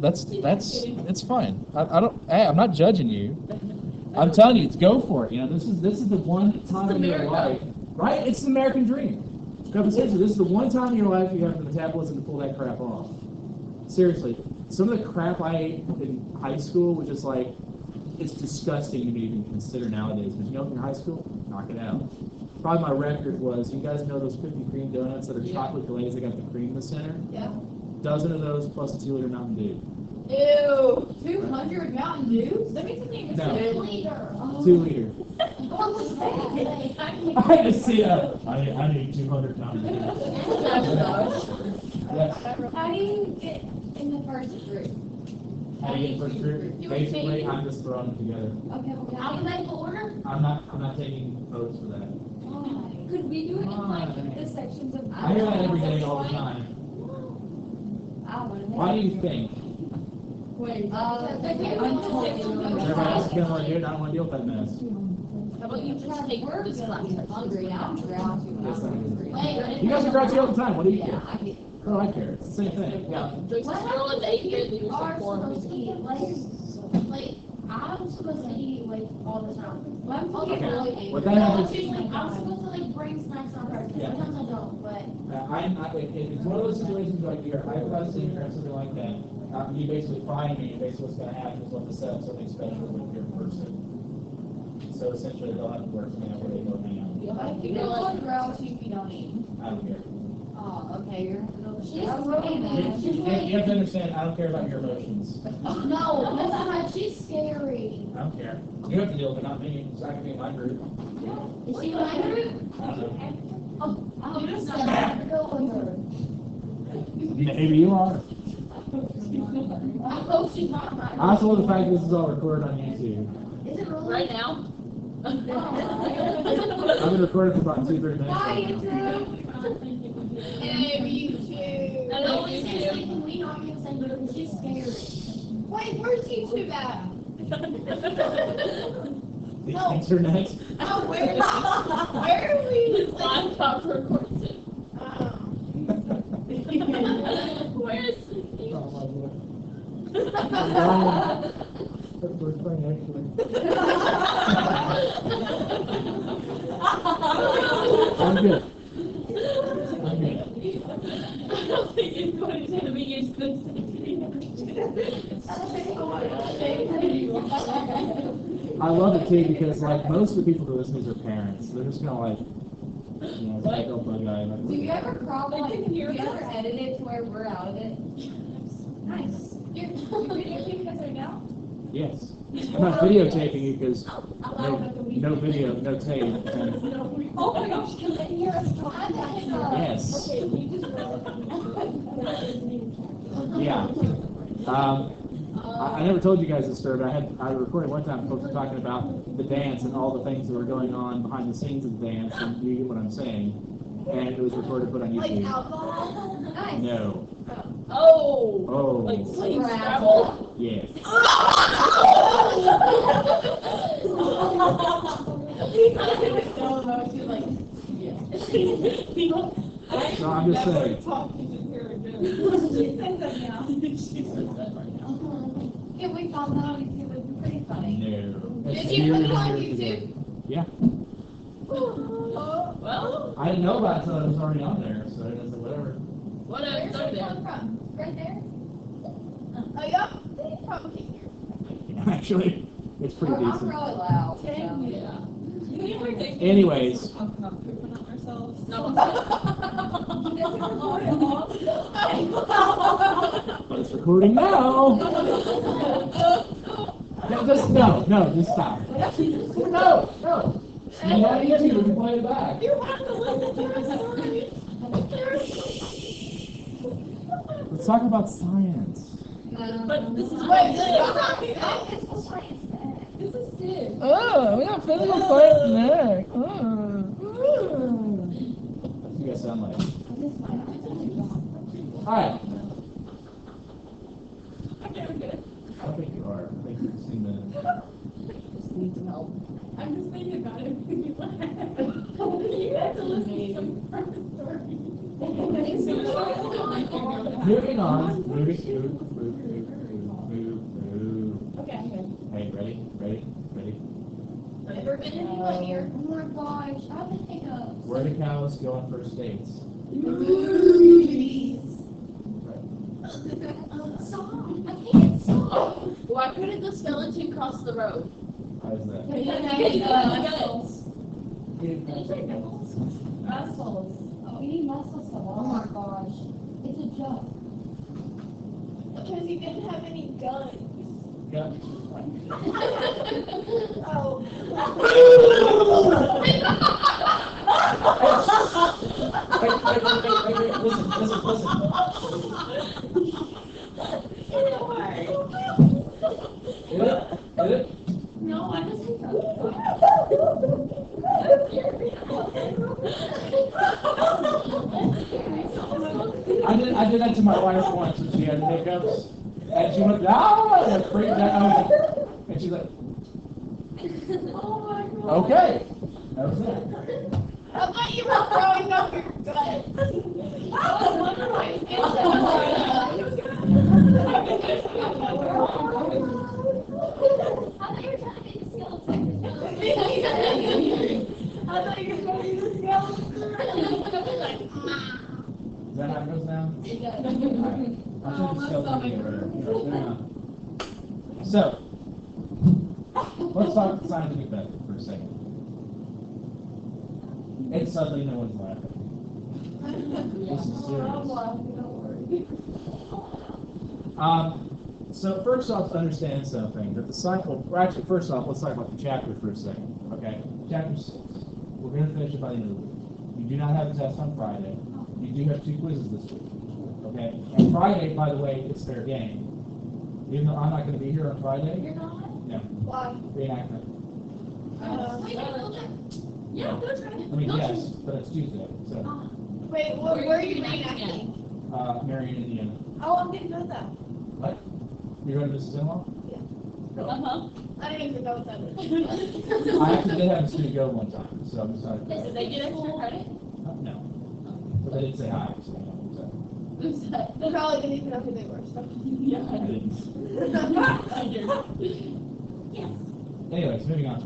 It's fine. I don't. Hey, I'm not judging you. I'm telling you, go for it. You know, this is the one time in your life, right? It's the American dream. No, but seriously, this is the one time in your life you have the metabolism to pull that crap off. Seriously, some of the crap I ate in high school was just like, it's disgusting to me to even consider nowadays. But you know, in high school, knock it out. Probably my record was, you guys know those Krispy Kreme donuts that are chocolate glazed, they got the cream in the center? Yeah. Dozen of those plus a 2-liter Mountain Dew. Ew, 200 Mountain Dew? That means something No. 2 liter. 2 liter. I just see that. I need 200 Mountain Dew. Yes. How do you get in the first group? How do you get first group? Basically, I'm just throwing them together. Okay, how do they order? I'm not taking votes for that. Could we do it in like the sections of? I hear that every day, all the time. Why do you think? Wait, Everybody else is going to want to do it, I don't want to deal with that mess. how about you just take this class? Hungry now, I'm grouchy. You guys are grouchy all the time, what do you care? Oh, I care, it's the same thing, yeah. Like, I'm supposed to eat like all the time. But I'm supposed to What that happens- I'm supposed to like bring snacks on purpose. Yeah. Sometimes I don't, but. If it's one of those situations like you're hyperglycemic or something like that, you basically find me, and basically what's going to happen is we'll have to set up something special with your person. So essentially they'll have to work something out where they go hang out. If you don't grow, if you don't eat. I don't care. Oh, okay, you're. You have to understand, I don't care about your emotions. No, that's not, she's scary. I don't care. You have to deal with it, not me, so I can be in my group. Is she in my group? I don't know. Oh, you're just not go with her. Maybe you are. I hope she's not my. I also love the fact that this is all recorded on YouTube. Is it really? Right now? I've been recording for about 2-3 minutes. Bye, right now. YouTube. Hey, YouTube. I know Always YouTube. says, can we not be in the same group? She's scary. Wait, where's YouTube at? The internet. Oh, where are we? His laptop records it. Where is he? Oh my God. We're playing actually. I'm good. I'm good. I don't think anybody's going to be used to this. I love it too because like most of the people who listen to these are parents. They're just gonna like, you know, it's like oh bug guy. Do you ever do you ever edit it to where we're out of it? Nice. You're videotaping us right now? Yes. I'm not videotaping you because no video, no tape. And Oh my gosh, can they hear us talking? yes. Okay, we just. Yeah. I never told you guys this story, but I recorded one time folks were talking about the dance and all the things that were going on behind the scenes of the dance, and you get what I'm saying. And it was recorded, put on Like YouTube. alcohol? Nice. No. Oh! Oh. Like playing Scrabble? Yes. So I'm just saying. If we found that on YouTube, it would be pretty funny. No. Did you put it on YouTube? Yeah. Well, I didn't know about it until it was already on there, so I said whatever. what else Where's are it there? come from? Right there? Oh, yeah? They probably here. Actually, it's pretty I'm decent. really loud. so. Yeah. Anyways, No. but it's recording now. No, just stop. No. You have YouTube, you play it back. You have to listen to the story. Let's talk about science. But this is Wait, good. it's the science bag. This is sick. Oh, we got physical science next. You guys sound like. Alright. I don't think you are. I think you've seen the. Need some help. I'm just thinking about it. You have to listen to some story. Moving on. Okay, I'm good. Hey, ready? Ever been anyone here? Oh my gosh, I would take a. Where do cows go on first dates? Song. I can't song. Why couldn't the skeleton cross the road? How's that? Muscles. Oh, we need muscles. Oh my gosh. It's a joke. Because he didn't have any guns. Yeah. Oh. Hey, listen. Did it? No, I just hate I did that to my wife once when she had hiccups, and she went, ah, and freaked out, and she's like, Oh my god. okay, that was it. I thought you were throwing up your gut. I wonder why you did that. I thought you were trying to make a skeleton. I thought you were going to use a skeleton. Is that how it goes now? It does. Alright. I'll show the skeleton video later. So, let's talk scientific method for a second. And suddenly no one's laughing. This is serious. So first off, understand something, that the cycle, or actually first off, let's talk about the chapter for a second, okay? Chapter 6. We're going to finish it by the end of the week. You do not have a test on Friday. You do have 2 quizzes this week, okay? And Friday, by the way, it's fair game. Even though I'm not going to be here on Friday. You're not? No, Why? reenactment. Yeah, go try it. I mean, yes, but it's Tuesday, so, Wait, where are you reenacting? Marion, Indiana. How long did you know that? What? You're going to Mrs. Uh-huh. I didn't even know what that was. I actually did have a student go one time, so I'm sorry. Did they get extra credit? No. But they didn't say hi, so. They probably didn't even know who they were. So. I didn't. Yes. Anyways, moving on.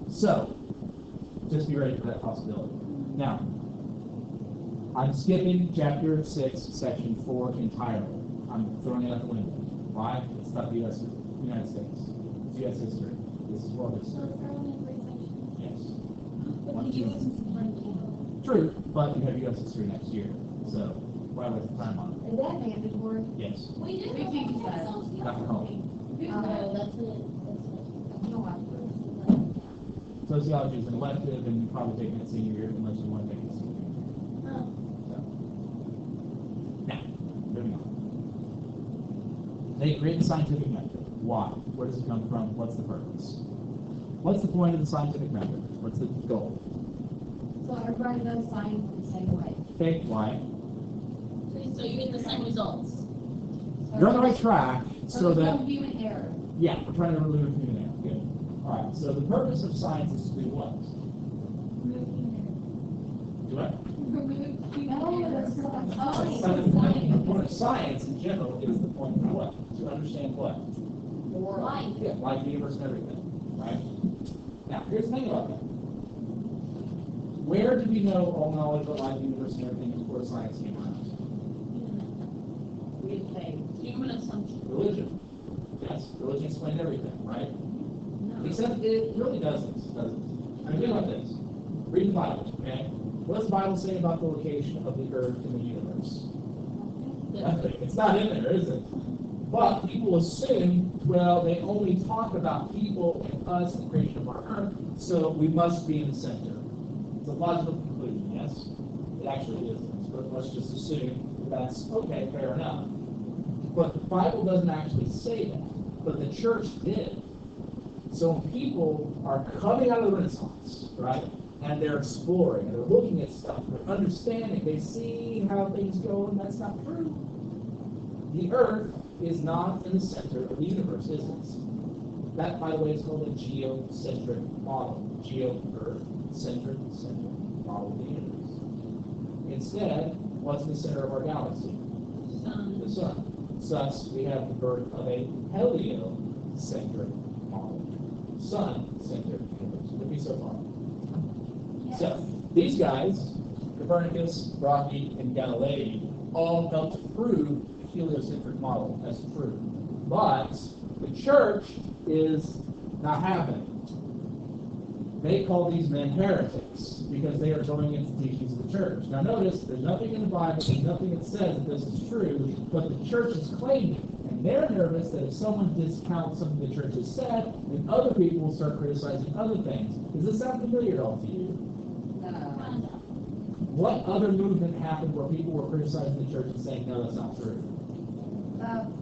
So, just be ready for that possibility. Now, I'm skipping chapter 6, section 4 entirely. I'm throwing it out the window. Why? It's about the United States. It's U.S. history. This is world history. Yes. True, but you have U.S. history next year. So, why waste the time on Is that mandatory? it? Yes. We did. We think that. Not at home. That's it. No, I. Sociology is an elective, and you probably take it senior year unless you want to take it senior year. So. Now, moving on. They create the scientific method. Why? Where does it come from? What's the purpose? What's the point of the scientific method? What's the goal? So everybody does science the same way. Okay, why? So you get the same results. You're on the right track, so there's that, no human error. yeah, we're trying to remove human error. Good. All right, so the purpose of science is to do what? Do what? The point of science in general is the point of what? To understand what? Life. Yeah, life, universe, and everything, right? Now, here's the thing about that. Where did we know all knowledge about life, universe, and everything before science came around? We say human assumption. Religion. Yes, religion explained everything, right? Except it really doesn't, does it? I mean, think about this. Read the Bible, okay? What does the Bible say about the location of the earth in the universe? Nothing. It's not in there, is it? But people assume, well, they only talk about people and us and the creation of our earth, so we must be in the center. It's a logical conclusion, yes? It actually isn't, but let's just assume that's okay, fair enough. But the Bible doesn't actually say that, but the church did. So when people are coming out of the Renaissance, right, and they're exploring, and they're looking at stuff, they're understanding, they see how things go, and that's not true. The earth is not in the center of the universe, is it? That, by the way, is called a geocentric model. Geo-earth, centric model of the universe. Instead, what's in the center of our galaxy? The sun. thus, we have the birth of a heliocentric model, sun-centered universe. Would be so far. So, these guys, Copernicus, Rockie, and Galilei, all helped prove the heliocentric model as true. But the church is not having it. They call these men heretics because they are going into the teachings of the church. Now notice, there's nothing in the Bible, there's nothing that says that this is true, but the church is claiming it. And they're nervous that if someone discounts something the church has said, then other people will start criticizing other things. Does this sound familiar at all to you? What other movement happened where people were criticizing the church and saying, no, that's not true?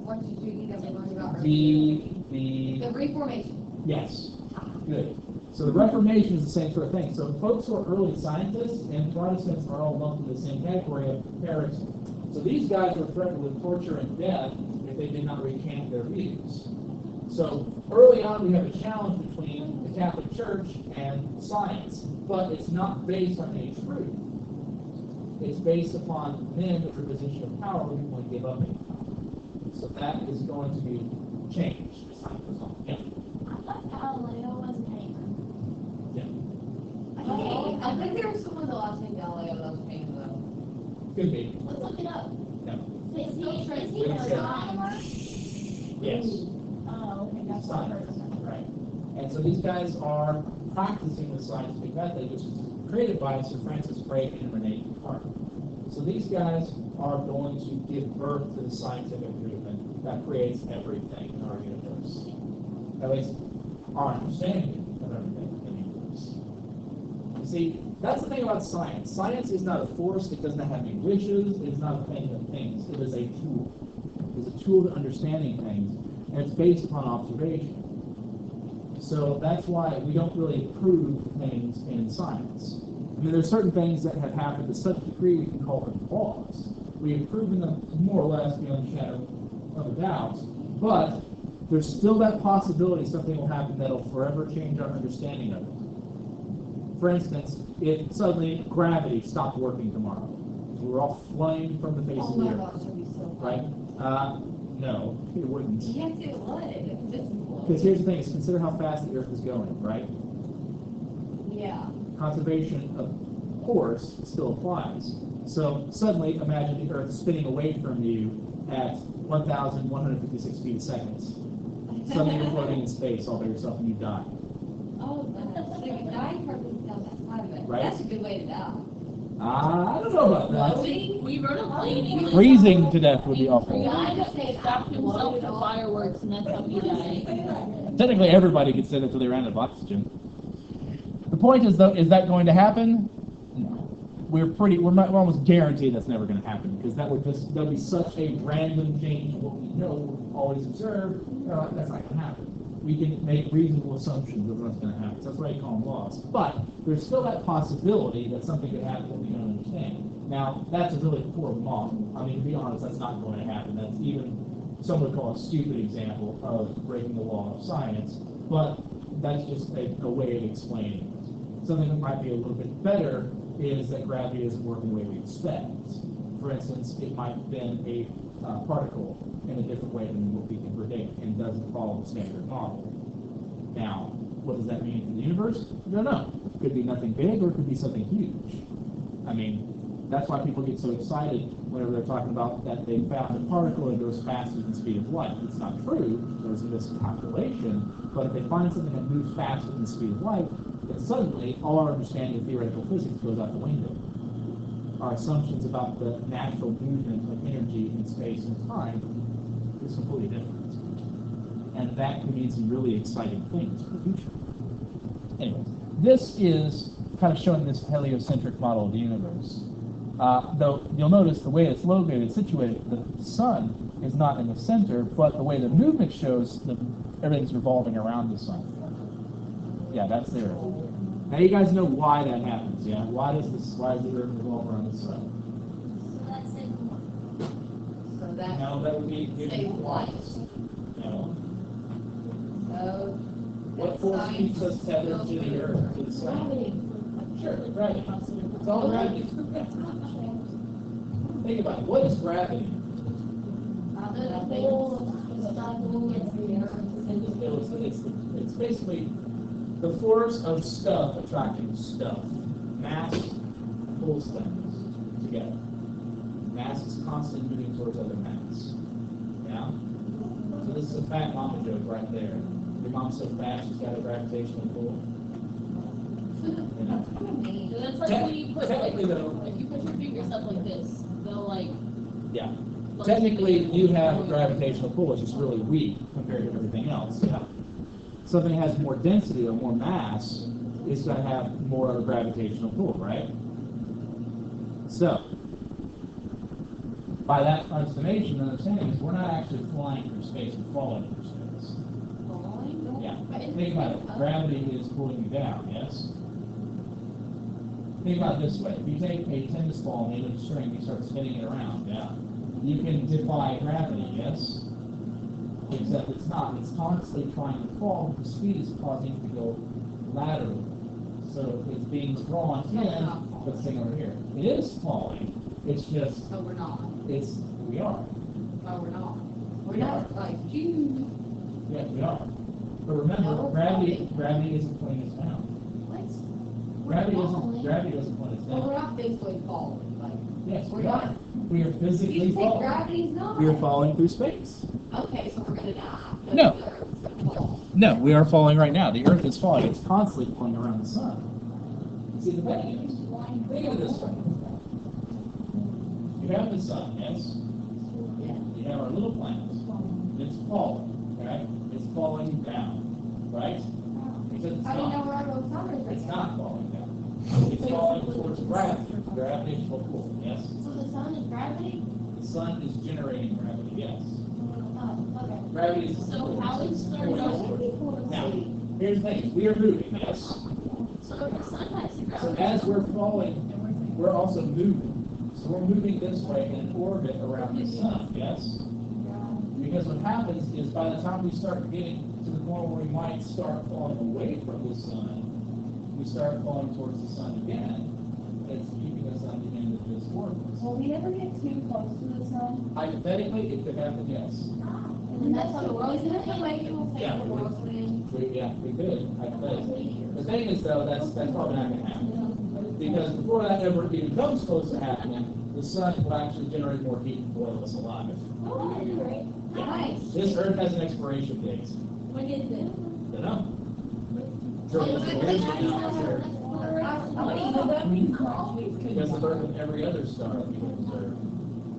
What did you think that we learned about The Reformation. Yes, good. So the Reformation is the same sort of thing. So folks who are early scientists and Protestants are all lumped in the same category of heresy. So these guys were threatened with torture and death if they did not recant their views. So early on we have a challenge between the Catholic Church and science, but it's not based on any truth. It's based upon men with a position of power who want to give up any power. So that is going to be changed as time goes on. Yeah. I thought Galileo was a painter. Yeah. I think there was someone that last name Galileo that was paying though. Could be. Let's look it up. No. Is he Wait a a second. astronomer? Yes. Oh, okay, that's what I heard. Right. And so these guys are practicing the scientific method, which was created by Sir Francis Drake and Rene Descartes. So these guys are going to give birth to the scientific movement that creates everything in our universe. At least our understanding of everything in the universe. You see, that's the thing about science. Science is not a force, it does not have any wishes, it is not a thing that thinks. It is a tool. It is a tool to understanding things, and it's based upon observation. So that's why we don't really prove things in science. I mean, there's certain things that have happened to such a degree we can call them laws. We have proven them more or less beyond the shadow of a doubt, but there's still that possibility something will happen that'll forever change our understanding of it. For instance, if suddenly gravity stopped working tomorrow, we're all flying from the face Oh of the my earth, gosh, that'd be so right? fun. No, it wouldn't. Yes, it would. This is Because here's the thing, is consider how fast the earth is going, right? Yeah. Conservation of course still applies. So suddenly imagine the earth spinning away from you at 1,156 feet a second. Suddenly you're floating in space all by yourself and you die. Oh, so you dying purpose down that side of it. Right. That's a good way to die. I don't know about that. We rode a plane. Freezing to death would be The awful. guy just strapped himself to fireworks and that's how he died. Technically everybody could say that until they ran out of oxygen. The point is though, is that going to happen? No. We're almost guaranteed that's never going to happen because that'll be such a random change in what we know, we've always observed. That's not going to happen. We can make reasonable assumptions of what's going to happen. So that's why you call them laws. But there's still that possibility that something could happen that we don't understand. Now, that's a really poor model. I mean, to be honest, that's not going to happen. That's even some would call a stupid example of breaking the law of science. But that's just a way of explaining it. Something that might be a little bit better is that gravity isn't working the way we expect. For instance, it might have been a particle in a different way than what we can predict and doesn't follow the standard model. Now, what does that mean for the universe? I don't know. It could be nothing big or it could be something huge. I mean, that's why people get so excited whenever they're talking about that they found a particle that goes faster than the speed of light. It's not true. There's a miscalculation. But if they find something that moves faster than the speed of light, then suddenly all our understanding of theoretical physics goes out the window. Our assumptions about the natural movement of energy in space and time is completely different. And that could mean some really exciting things for the future. Anyway, this is kind of showing this heliocentric model of the universe. Though you'll notice the way it's located, situated, the sun is not in the center, but the way the movement shows that everything's revolving around the sun. Yeah, that's there. Now you guys know why that happens, yeah? Why does the earth revolve around the sun? So that's it. So that. No, that would be Save light. No. So. What force keeps us tethered to the earth, to the sun? Sure, gravity. It's all gravity. Think about it. What is gravity? It's basically the force of stuff attracting stuff. Mass pulls things together. Mass is constantly moving towards other mass. Yeah? So this is a fat mama joke right there. Your mom's so fat she's got a gravitational pull. You know? So that's like when you put, like, Technically though, if you put your fingers up like this, they'll like. yeah. Technically, you have a gravitational pull, it's just really weak compared to everything else. Yeah. Something that has more density or more mass is going to have more of a gravitational pull, right? So, by that estimation, understanding is we're not actually flying through space, we're falling through space. Yeah. Think about it. Gravity is pulling you down, yes? Think about it this way. If you take a tennis ball made of string, you start spinning it around, yeah? You can defy gravity, yes? Except it's not. It's constantly trying to fall. The speed is causing it to go laterally. So it's being drawn in, but staying over here. It is falling. It's just, No, we're not. we are. No, we're not. We're not like you. Yeah, we are. But remember, No, gravity isn't pulling us down. What? Gravity doesn't pull us Well, we're down. not physically falling, like. Yes, We're we are. not. We are physically You think falling. gravity's not? We are falling through space. Okay, so we're gonna die. No. Fall. No, we are falling right now. The Earth is falling. It's constantly pulling around the sun. See, the thing is, think of it this way. You have the sun, yes? You have our little planet. It's falling, okay? It's falling down, right? Because it's How do you know not. where our little sun is? It's not falling down. It's falling towards gravity, gravitational pull, yes? So the sun is gravity? The sun is generating gravity, yes. Oh, okay. Gravity is. So how is the pulling us towards- Now, here's the thing. We are moving, yes? So the sun has to So gravity. as we're falling, we're also moving. So we're moving this way in orbit around the sun, yes? Because what happens is by the time we start getting to the point where we might start falling away from the sun, we start falling towards the sun again. It's keeping us on the end of this orbit. Will we ever get too close to the sun? Hypothetically, it could happen, yes. And then that's how the world, isn't it the way people think Yeah. the world's gonna end? We could, hypothetically. The thing is though, that's probably not gonna happen. Because before that ever even comes close to happening, the sun will actually generate more heat and boil us alive. Oh, that's great. Nice. This Earth has an expiration date. When is it? Don't know. Trillions of years from now, sure. That means Because the birth of every other star that we can observe.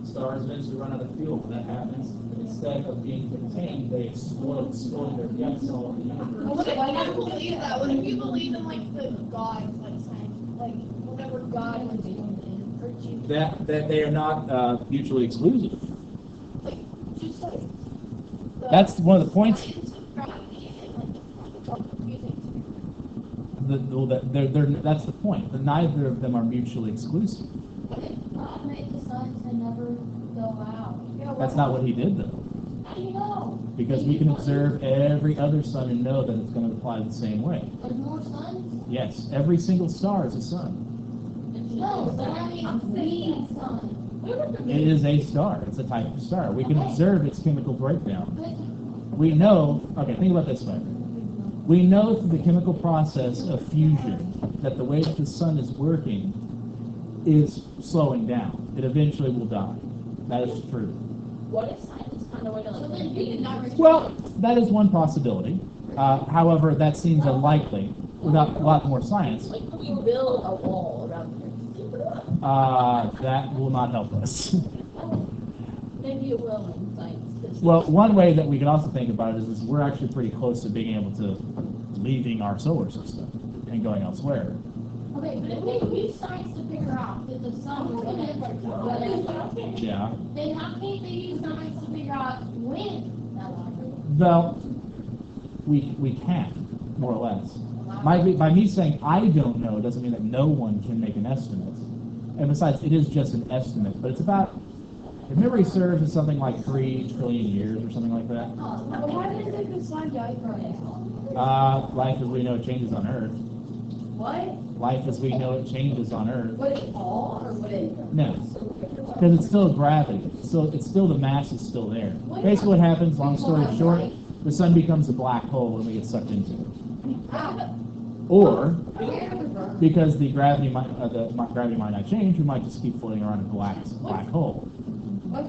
Stars eventually run out of fuel. When that happens, instead of being contained, they explode, spoiling their guts all over the universe. I don't believe that. What if you believe in like the gods, like saying, like whatever God was doing, or Jesus, That they are not mutually exclusive. like just like That's one of the points. science of gravity and like music. That's the point. That neither of them are mutually exclusive. What if God made the sun to never go out? That's not what he did, though. How do you know? Because we can observe every other sun and know that it's going to apply the same way. There's more suns? Yes, every single star is a sun. No, but I mean, green sun. It is a star. It's a type of star. We can observe its chemical breakdown. But We know, okay, think about it this way. We know through the chemical process of fusion that the way that the sun is working is slowing down. It eventually will die. That is true. What if scientists found a way to so like then you can never. Well, that is one possibility. However, that seems unlikely without a lot more science. like we build a wall around here? That will not help us. Maybe it will in science. Well, one way that we can also think about it is we're actually pretty close to being able to leaving our solar system and going elsewhere. Okay, but if we use science to figure out that the sun was gonna, Yeah. then how can't they use science to figure out when that will happen? Well, we can, more or less. By me saying I don't know doesn't mean that no one can make an estimate. And besides, it is just an estimate. But it's about, if memory serves, it's something like 3 trillion years or something like that. But why does it the sun die from it? Life as we know it changes on Earth. What? Life as we know it changes on Earth. Would it fall or would it? No, because it's still gravity. still the mass is still there. Basically, what happens, long story short, the sun becomes a black hole and we get sucked into it. Or because the gravity might not change, we might just keep floating around a black hole. What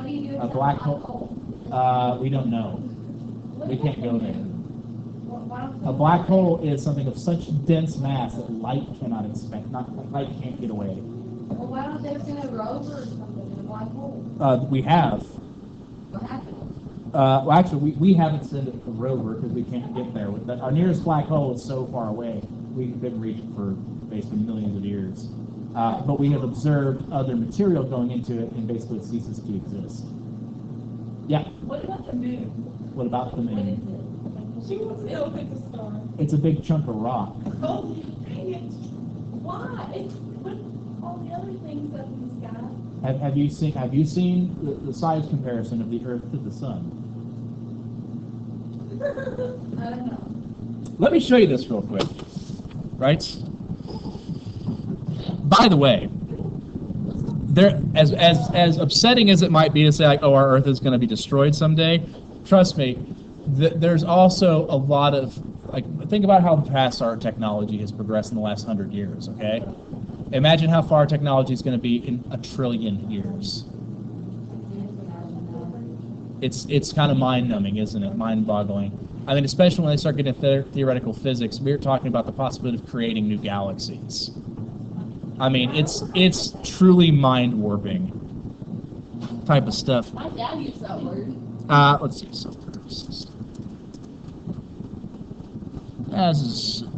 do you do? A black hole. We don't know. We can't go there. A black hole is something of such dense mass that light light can't get away. Well, why don't they send a rover or something in a black hole? We have. What happened? Well, actually, we haven't sent a rover because we can't get there. Our nearest black hole is so far away, we couldn't reach it for basically millions of years. But we have observed other material going into it, and basically it ceases to exist. Yeah. What about the moon? What about the What is moon? it? She wants to look at the star. It's a big chunk of rock. Oh, dang it. Why? Put all the other things up in the sky. Have you seen the size comparison of the Earth to the Sun? I don't know. Let me show you this real quick. Right? By the way, there, as upsetting as it might be to say, like, oh, our Earth is going to be destroyed someday, trust me, there's also a lot of, like, think about how fast our technology has progressed in the last 100 years, okay? Imagine how far technology is going to be in 1 trillion years. It's kind of mind-numbing, isn't it? Mind-boggling. I mean, especially when they start getting theoretical physics, we're talking about the possibility of creating new galaxies. I mean, it's truly mind-warping type of stuff. My dad used that word. Let's see.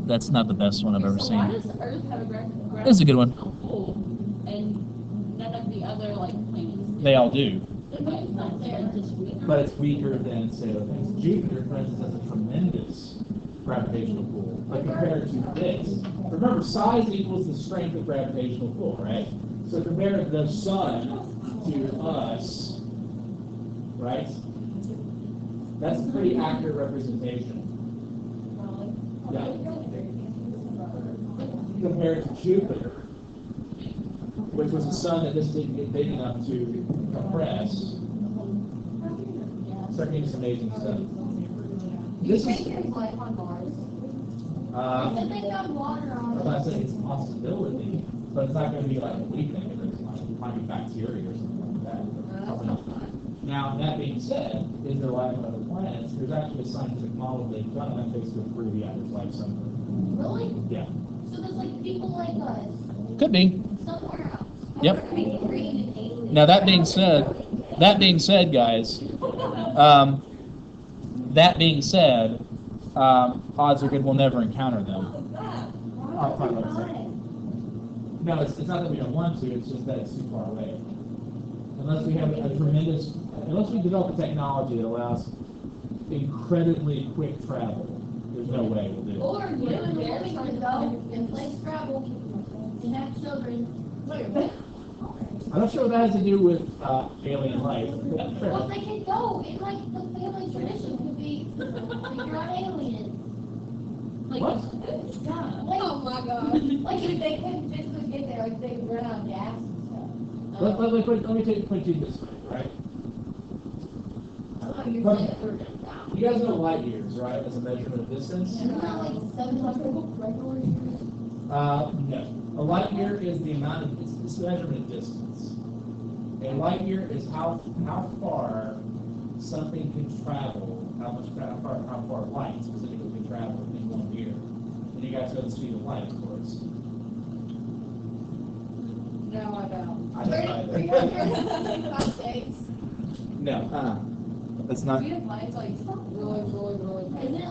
That's not the best one I've ever So why seen. does Earth have a gravitational This is a good one. pull and none of the other planets? They all do. But it's not there. It's just weird. But it's weaker than, say, other things. Jupiter, for instance, has a tremendous gravitational pull. But compared to this, remember, size equals the strength of gravitational pull, right? So compare the sun to us, right? That's a pretty accurate representation. Yeah. Compared to Jupiter, which was a sun that just didn't get big enough to compress. Start getting some amazing stuff. You This think is, there's life on Mars? I think they got water on I'm it. not saying it's a possibility, but it's not going to be like we think it is. Like, it might be bacteria or something like that. Probably not. Now, that being said, is there life on other planets? There's actually a scientific model they've done that takes to prove, yeah, there's life somewhere. Really? Yeah. So there's like people like us Could be. somewhere else. Yep. Maybe created aliens. Now, that being said, guys, odds are good we'll never encounter them. I'll talk about it in a second. No, it's not that we don't want to, it's just that it's too far away. Unless we develop a technology that allows incredibly quick travel, there's no way we'll do it. Or you and the women could go and play Scrabble and have children. I'm not sure what that has to do with alien life. Well, they could go, and like the family tradition could be, like, you're an alien. Like, What? yeah, like, Oh my god. like if they couldn't physically get there, like they run out of gas and stuff. Let me put it this way, right? You guys know light years, right, as a measurement of distance? Isn't that like 700 regular years? No. A light year is the amount of, it's the measurement of distance. A light year is how far something can travel, how far light specifically can travel in 1 year. And you guys know the speed of light, of course. No, I don't. I don't either. 365 days. No, that's not. Speed of light's like really fast. Isn't it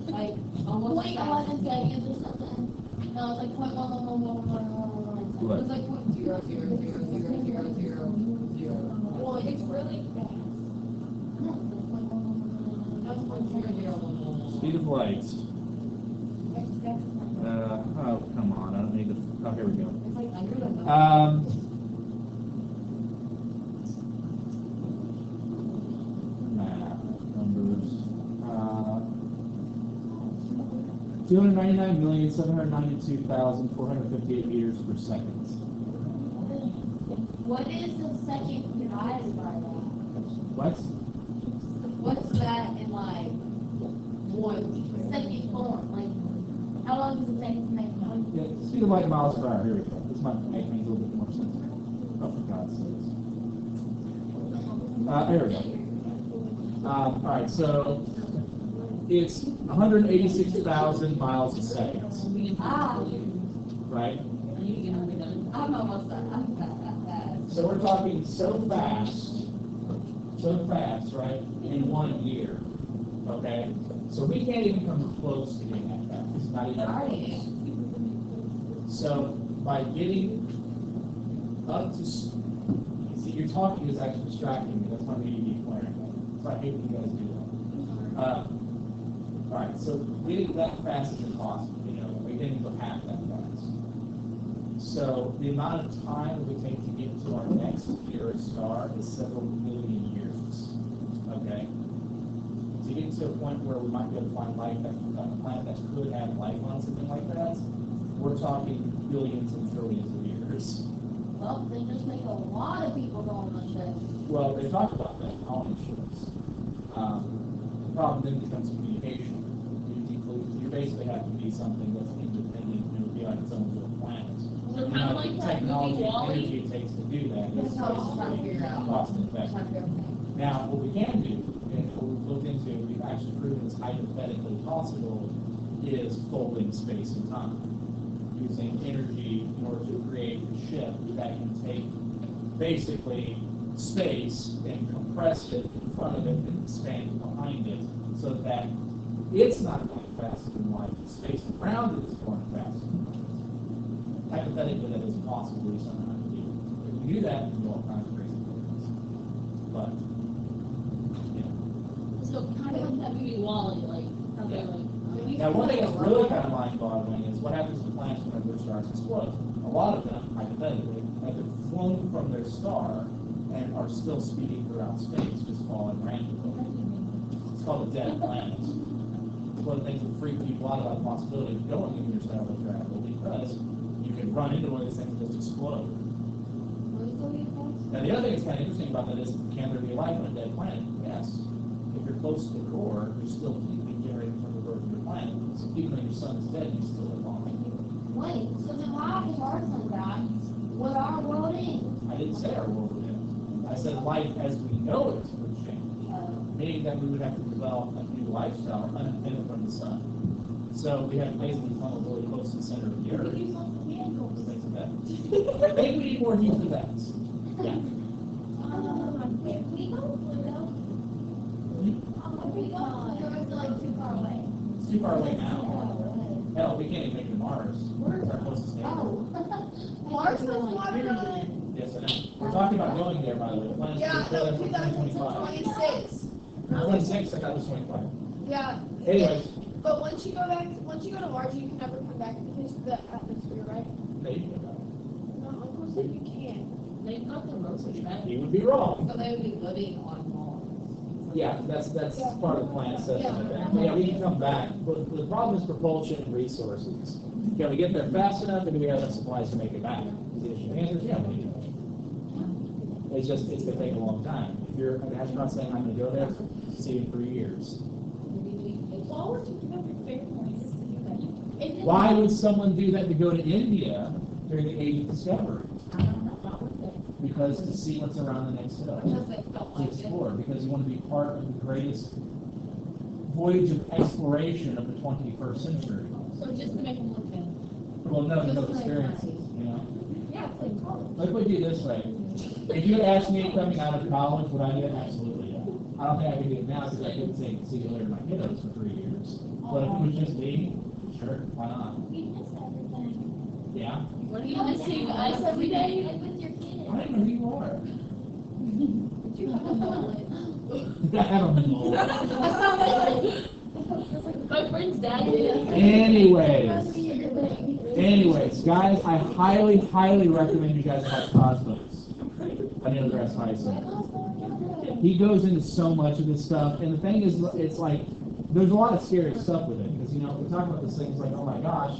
like Almost 0.11 seconds or something? No, it's like 0.111111. What? It's like 0.0000000. Well, it's really fast. That's 0.0011. Speed of light. Oh, come on, I don't need to, oh, here we go. It's like under the moon. Math, numbers. 299,792,458 meters per second. What is the second rise by that? What? What's that in like one second form? Like, how long does it take to make one? Yeah, speed of light miles per hour. Here we go. This might make things a little bit more sense. Oh, for God's sakes. There we go. All right, so it's 186,000 miles a second, Ah, right? I'm almost done. So we're talking so fast, right, in 1 year, okay? So we can't even come close to getting that fast, not even close. So by getting up to, see, you're talking is actually distracting me. That's why we need to be flaring. So I hate when you guys do that. All right, so getting that fast is impossible. You know, we can't even go half that fast. So the amount of time it would take to get to our next nearest star is several million years. Okay. To get to a point where we might be able to find life on a planet that could have life on something like that, we're talking billions and trillions of years. Well, they just make a lot of people go on the trip. Well, they talk about that in all insurance. The problem then becomes communication. You basically have to be something that's independent and be on its own little planet. So You kind know, of like the that technology movie and Wall-E. energy it takes to do that is That's what I'm trying to figure out. cost effective. Now, what we can do, and what we've looked into, we've actually proven is hypothetically possible, is folding space and time. Using energy in order to create a ship that can take basically space and compress it in front of it and expand it behind it so that it's not going faster than light, the space around it is going faster than light. Hypothetically, that is possibly somehow to do. If we do that, we can do all kinds of crazy things. But, you know. So kind of like that movie Wall-E, like how they like. Now, one thing that's really kind of mind-boggling is what happens to planets whenever their stars explode. A lot of them, hypothetically, have been flown from their star and are still speeding throughout space, just falling randomly. It's called a dead planet. It's one of the things that freak people out about the possibility of going into interstellar travel because you can run into one of these things and just explode. Now, the other thing that's kind of interesting about that is, can there be life on a dead planet? Yes. If you're close to the core, you're still heat generated from the birth of your planet. So even though your sun is dead, you still live on. Wait, so then why if our sun died, would our world end? I didn't say our world would end. I said life as we know it would change. Meaning that we would have to develop a new lifestyle independent from the sun. So we have to basically funnel really close to the center of the earth. Things like that. Maybe we need more heat for that. Yeah. If we go to Pluto, like too far away. It's too far away now. Hell, we can't even make it to Mars. It's our closest neighbor. Oh. Mars has water on it. Yes, I know. We're talking about going there, by the way. The plan's Yeah, for no, 2025. 2026. 26, I thought it was 25. Yeah. Anyways, But once you go to Mars, you can never come back because of the atmosphere, right? maybe. No, Uncle said you can't. They've got the most attractive. He would be wrong. So they would be living on Mars. Yeah, that's Yeah. part of the plan stuff. Yeah. Yeah, we can come back, but the problem is propulsion and resources. Can we get there fast enough, and do we have enough supplies to make it back? The answer is yeah, we do. It's just, it's gonna take a long time. If you're an astronaut saying, I'm gonna go there, see you in 3 years. Why would you come to Fairpoint just to do that? Why would someone do that to go to India during the age of discovery? Because to see what's around the next hill. Because they felt To like it. explore, because you want to be part of the greatest voyage of exploration of the 21st century. So just to make them look good. Well, no, Just no like experiences, you know? Yeah, it's like college. Let's put it this way. If you had asked me coming out of college, would I do it? Absolutely, yeah. I don't think I could do it now because I couldn't say, see you later, my kiddos for 3 years. But if it was just me, sure, why not? We miss everything. Yeah? What are you missing us every day? Like with your I kids. don't know who you are. Did you have a wallet? I don't know. My friend's dad did. Anyways, guys, I highly, highly recommend you guys watch Cosmos by Neil deGrasse Tyson. He goes into so much of this stuff, and the thing is, it's like, there's a lot of scary stuff with it, because because, we talk about these things like, oh my gosh,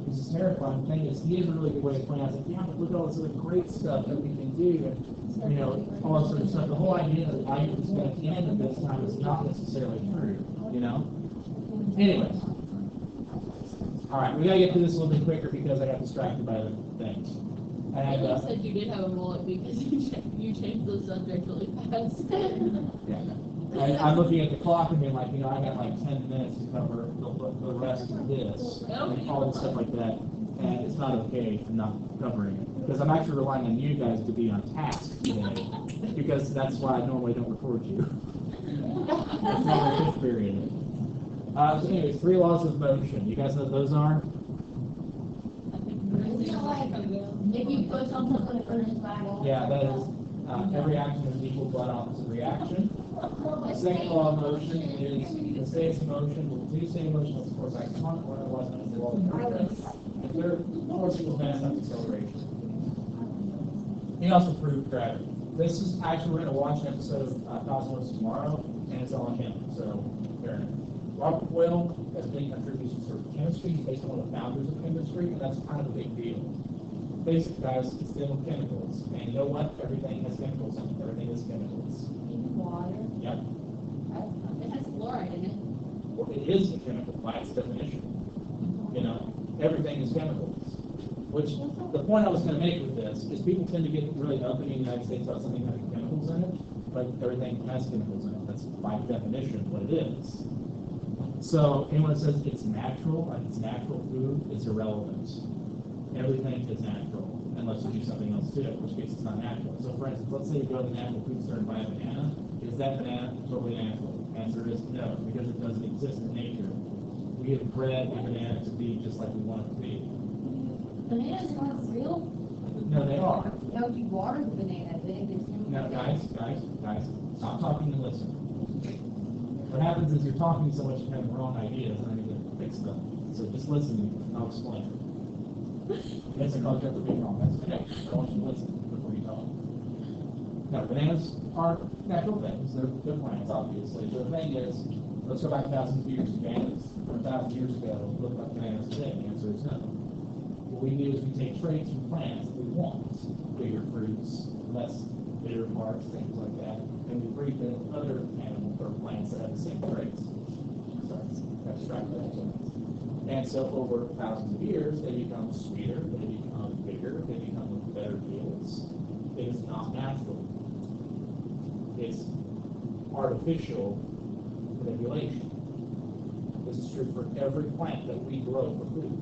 this is terrifying. The thing is, he has a really good way of pointing out, like, yeah, but look at all this other great stuff that we can do, and, all that sort of stuff. The whole idea that life is going to end at this time is not necessarily true, Anyways. All right, we got to get through this a little bit quicker because I got distracted by other things. And, You said you did have a mullet because you changed the subject really fast. yeah. And I'm looking at the clock and being like, I got like 10 minutes to cover the rest of this, and all this stuff like that, and it's not okay I'm not covering it, because I'm actually relying on you guys to be on task today, because that's why I normally don't record you. It's not a fifth period. So anyways, 3 laws of motion. You guys know what those are? If you put something on the furnace back. Yeah, that is, every action is equal but opposite reaction. The second law of motion is the states of motion will do same motion as force acts on, or otherwise known as the law of motion. The third force equals mass times acceleration. He also proved gravity. This is actually, we're going to watch an episode of Cosmos tomorrow, and it's on him, so fair enough. Robert Boyle has many contributions to chemistry. He's basically one of the founders of chemistry, and that's kind of a big deal. Basic, guys, it's dealing with chemicals. And you know what? Everything has chemicals in it. Everything is chemicals. Even water. Yep. It has fluoride in it. Well, it is a chemical by its definition. Everything is chemicals. Which, the point I was going to make with this is people tend to get really uppity in the United States about something having chemicals in it, but everything has chemicals in it. That's by definition what it is. So, anyone that says it's natural, like it's natural food, it's irrelevant. Everything is natural, unless you do something else to it, in which case it's not natural. So, for instance, let's say you go to the natural food store and buy a banana. Is that banana totally natural? Answer is no, because it doesn't exist in nature. We have bred a banana to be just like we want it to be. Bananas aren't real. No, they are. No, if you water the banana, then it's. Now, guys, stop talking and listen. What happens is you're talking so much you have the wrong ideas, and I need to fix them. So just listen, and I'll explain. Yes, I called you up for being wrong. That's okay. I want you to listen before you talk. Now, bananas are natural things. They're plants, obviously. But the thing is, let's go back thousands of years. Bananas, 1,000 years ago, look like bananas today. The answer is no. What we do is we take traits from plants that we want, bigger fruits, less bitter parts, things like that, and we breed them with other animals or plants that have the same traits. Sorry, abstract that. And so over thousands of years, they become sweeter, they become bigger, they become with better yields. It is not natural. It's artificial manipulation. This is true for every plant that we grow for food.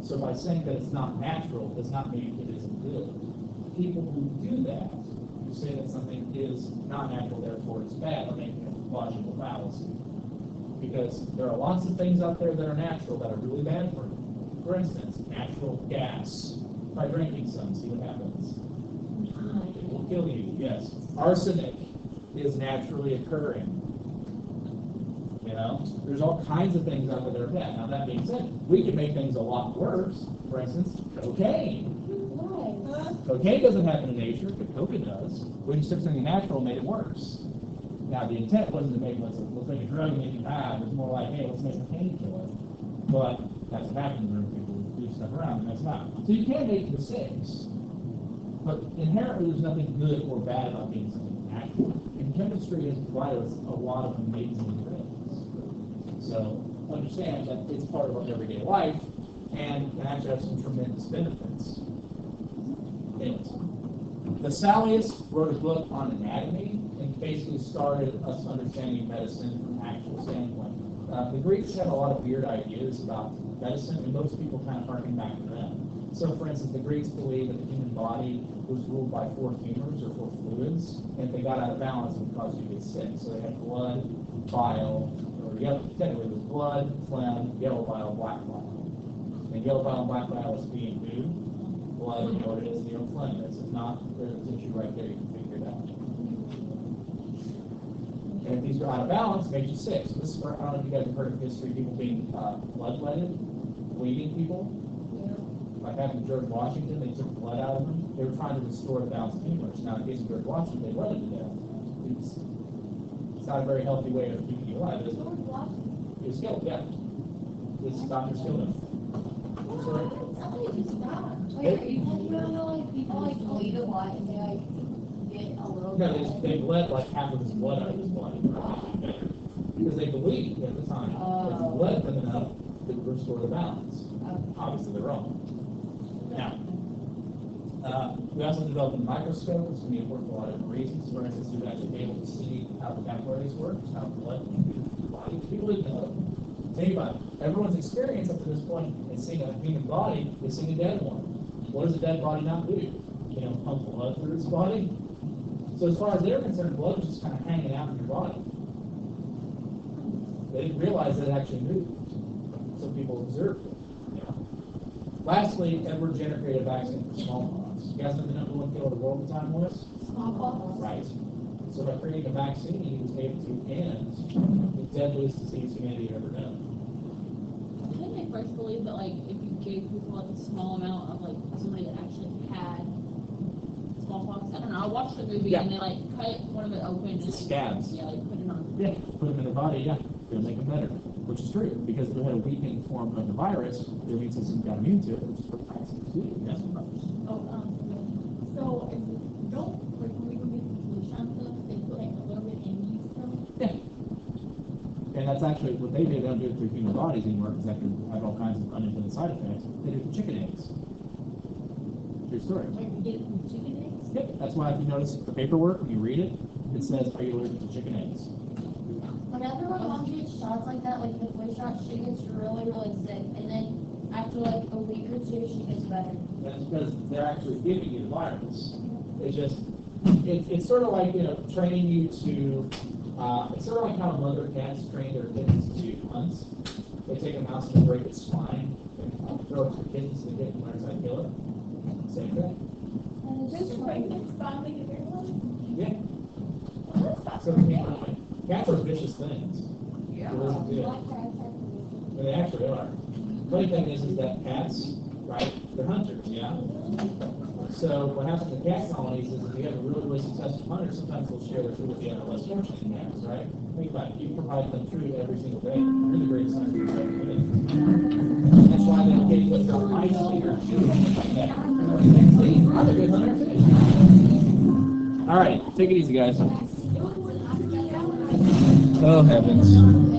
So by saying that it's not natural does not mean it isn't good. People who do that, who say that something is not natural, therefore it's bad, are making a logical fallacy. Because there are lots of things out there that are natural that are really bad for you. For instance, natural gas. Try drinking some, see what happens. It will kill you, yes. Arsenic is naturally occurring. There's all kinds of things out there that are bad. Now, that being said, we can make things a lot worse. For instance, cocaine. Cocaine doesn't happen in nature, but coca does. When you took something natural, made it worse. Now, the intent wasn't to make let's make a drug and make you bad. It was more like, hey, let's make a painkiller. But that's what happens when people do stuff around and mess them out. So you can make mistakes. But inherently, there's nothing good or bad about being something natural. And chemistry has provided us a lot of amazing things. So understand that it's part of our everyday life and can actually have some tremendous benefits. Anyways, Vesalius wrote a book on anatomy and basically started us understanding medicine from an actual standpoint. The Greeks had a lot of weird ideas about medicine, and most people kind of harken back to them. So, for instance, the Greeks believed that the human body was ruled by 4 humors or 4 fluids, and if they got out of balance, it would cause you to get sick. So they had blood, bile, or yellow, technically it was blood, phlegm, yellow bile, black bile. And yellow bile and black bile is being who? Blood, you know what it is, you know phlegm is. If not, there's a tissue right there, you can figure it out. And if these are out of balance, it makes you sick. So this is where, I don't know if you guys have heard of history, people being bloodletted, bleeding people. Like having George Washington, they took blood out of him. They were trying to restore the balance of humors. Now, in the case of George Washington, they bled him to death. It's not a very healthy way of keeping you alive, is it? George Washington. You're skilled, yeah. This doctor's skilled. Sorry. Somebody just died. Wait, are you talking about like people like bleed a lot and they like get a little No, bit? they bled like half of his blood out of his body. Because they believed at the time, if you bled them enough, it would restore the balance. Obviously, they're wrong. Now, we also developed a microscope, which can be important for a lot of different reasons. For instance, you've actually been able to see how the capillaries work, how blood can move through the body. People didn't know. Anybody, everyone's experience up to this point in seeing a human body is seeing a dead one. What does a dead body not do? You know, pump blood through its body. So as far as they're concerned, blood was just kind of hanging out in your body. They didn't realize that it actually moved. So people observed it. Lastly, Edward Jenner created a vaccine for smallpox. You guys know the number one killer of the world at the time was? Smallpox. Right. So by creating a vaccine, he was able to end the deadliest disease humanity had ever known. I think I first believed that like if you gave people like a small amount of like somebody that actually had smallpox, I don't know. I watched the movie Yeah. and they like cut one of it open and Just scabs. yeah, like put it on. Yeah, put them in their body, yeah, it'll make them better. Which is true, because if they had a weakened form of the virus, their immune system got immune to it, which is what vaccines do. Yes? Oh, so don't like when we go get the flu shot stuff, they put like a little bit in you still. Yeah. And that's actually what they do. They don't do it through human bodies anymore because that can have all kinds of unintended side effects. They do it for chicken eggs. True story. Like you get it from chicken eggs. Yep. That's why if you notice the paperwork, when you read it, it says, are you allergic to chicken eggs? Whenever my mom gets shots like that, like the flu shot, she gets really, really sick. And then after like a week or two, she gets better. That's because they're actually giving you the virus. It's sort of like, you know, training you to, it's sort of like how mother cats train their kittens to hunt. They take a mouse and break its spine, and throw it to the kittens so the kitten learns how to kill it. Same thing. Just like it's finally get their one. Yeah. Well, that's not So bad. cats are vicious things. Yeah. And they actually are. Funny thing is that cats, right, they're hunters, yeah? So what happens in cat colonies is if you have a really, really successful hunter, sometimes they'll share their food with the other less fortunate cats, right? Think about it, you provide them food every single day. You're the greatest hunter you've ever been. That's why they occasionally go ice here, like that. I'm a good hunter too. All right, take it easy, guys. Oh heavens.